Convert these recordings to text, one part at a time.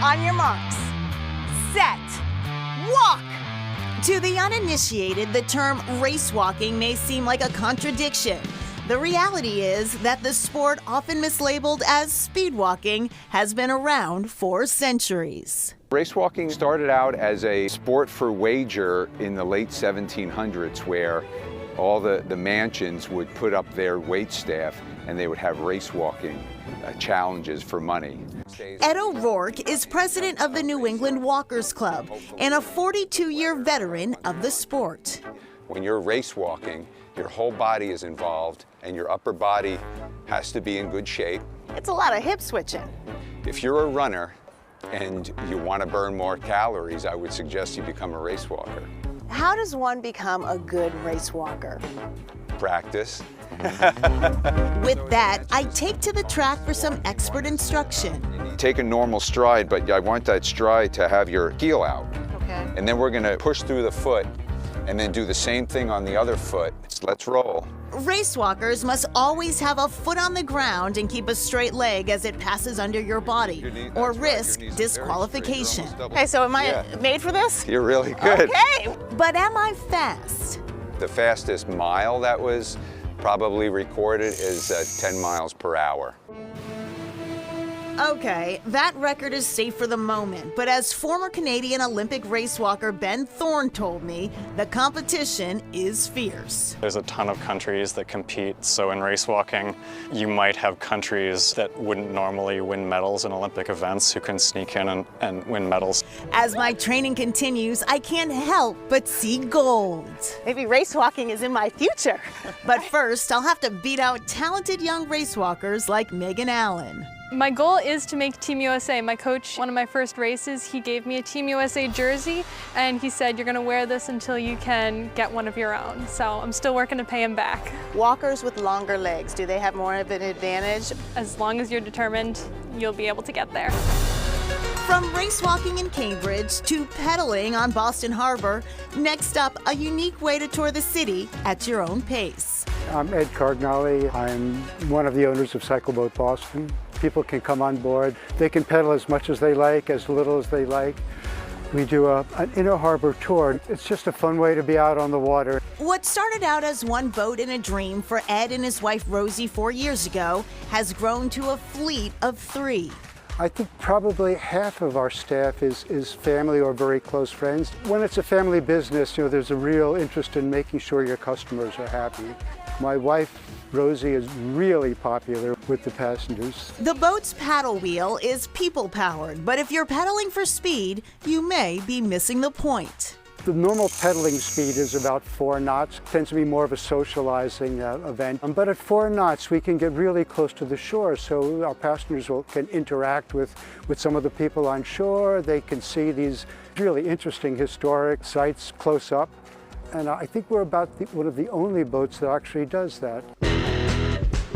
On your marks, set, walk. To the uninitiated, the term race walking may seem like a contradiction. The reality is that the sport, often mislabeled as speed walking, has been around for centuries. Race walking started out as a sport for wager in the late 1700s, where all the mansions would put up their wait staff and they would have race walking challenges for money. Ed O'Rourke is president of the New England Walkers Club and a 42-year veteran of the sport. When you're race walking, your whole body is involved and your upper body has to be in good shape. It's a lot of hip switching. If you're a runner and you want to burn more calories, I would suggest you become a race walker. How does one become a good race walker? Practice. With that, I take to the track for some expert instruction. Take a normal stride, but I want that stride to have your heel out. Okay. And then we're going to push through the foot and then do the same thing on the other foot. Let's roll. Race walkers must always have a foot on the ground and keep a straight leg as it passes under your body, or risk disqualification. Okay, so am I made for this? You're really good. Okay. But am I fast? The fastest mile that was probably recorded is 10 miles per hour. Okay, that record is safe for the moment, but as former Canadian Olympic race walker Ben Thorne told me, the competition is fierce. There's a ton of countries that compete, so in race walking, you might have countries that wouldn't normally win medals in Olympic events who can sneak in and win medals. As my training continues, I can't help but see gold. Maybe race walking is in my future. But first, I'll have to beat out talented young race walkers like Megan Allen. My goal is to make Team USA. My coach, one of my first races, he gave me a Team USA jersey and he said, you're gonna wear this until you can get one of your own. So I'm still working to pay him back. Walkers with longer legs, do they have more of an advantage? As long as you're determined, you'll be able to get there. From race walking in Cambridge to pedaling on Boston Harbor, next up, a unique way to tour the city at your own pace. I'm Ed Cardinale. I'm one of the owners of Cycleboat Boston. People can come on board. They can pedal as much as they like, as little as they like. We do an inner harbor tour. It's just a fun way to be out on the water. What started out as one boat and a dream for Ed and his wife Rosie 4 years ago has grown to a fleet of 3. I think probably half of our staff is family or very close friends. When it's a family business, there's a real interest in making sure your customers are happy. My wife, Rosie, is really popular with the passengers. The boat's paddle wheel is people-powered, but if you're pedaling for speed, you may be missing the point. The normal pedaling speed is about 4 knots. It tends to be more of a socializing event. But at 4 knots, we can get really close to the shore, so our passengers can interact with some of the people on shore. They can see these really interesting historic sites close up. And I think we're about one of the only boats that actually does that.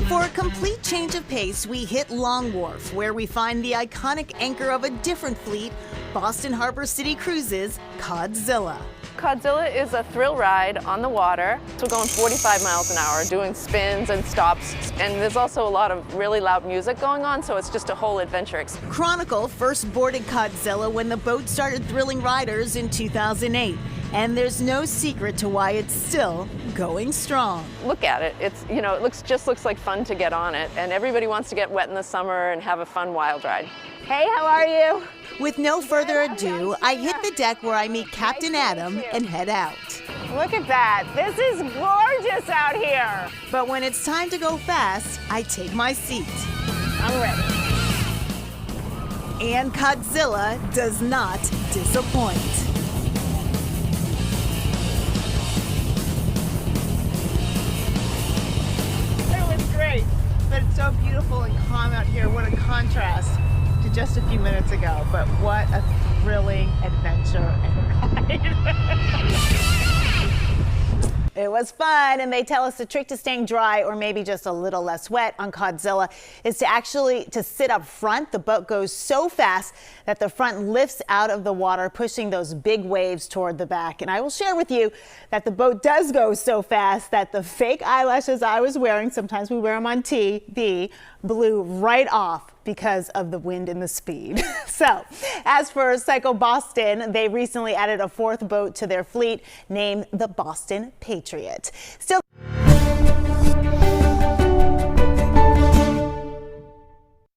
For a complete change of pace, we hit Long Wharf, where we find the iconic anchor of a different fleet, Boston Harbor City Cruises' Codzilla. Codzilla is a thrill ride on the water. So we're going 45 miles an hour, doing spins and stops. And there's also a lot of really loud music going on, so it's just a whole adventure experience. Chronicle first boarded Codzilla when the boat started thrilling riders in 2008. And there's no secret to why it's still going strong. Look at it. It's, it just looks like fun to get on it. And everybody wants to get wet in the summer and have a fun wild ride. Hey, how are you? With no further ado, I hit the deck where I meet Captain Adam and head out. Look at that. This is gorgeous out here. But when it's time to go fast, I take my seat. I'm ready. And Codzilla does not disappoint. Great, but it's so beautiful and calm out here. What a contrast to just a few minutes ago, but what a thrilling adventure and ride. It was fun, and they tell us the trick to staying dry or maybe just a little less wet on Codzilla is to sit up front. The boat goes so fast that the front lifts out of the water, pushing those big waves toward the back. And I will share with you that the boat does go so fast that the fake eyelashes I was wearing, sometimes we wear them on TV, blew right off because of the wind and the speed. So, as for Psycho Boston, they recently added a fourth boat to their fleet named the Boston Patriot. Still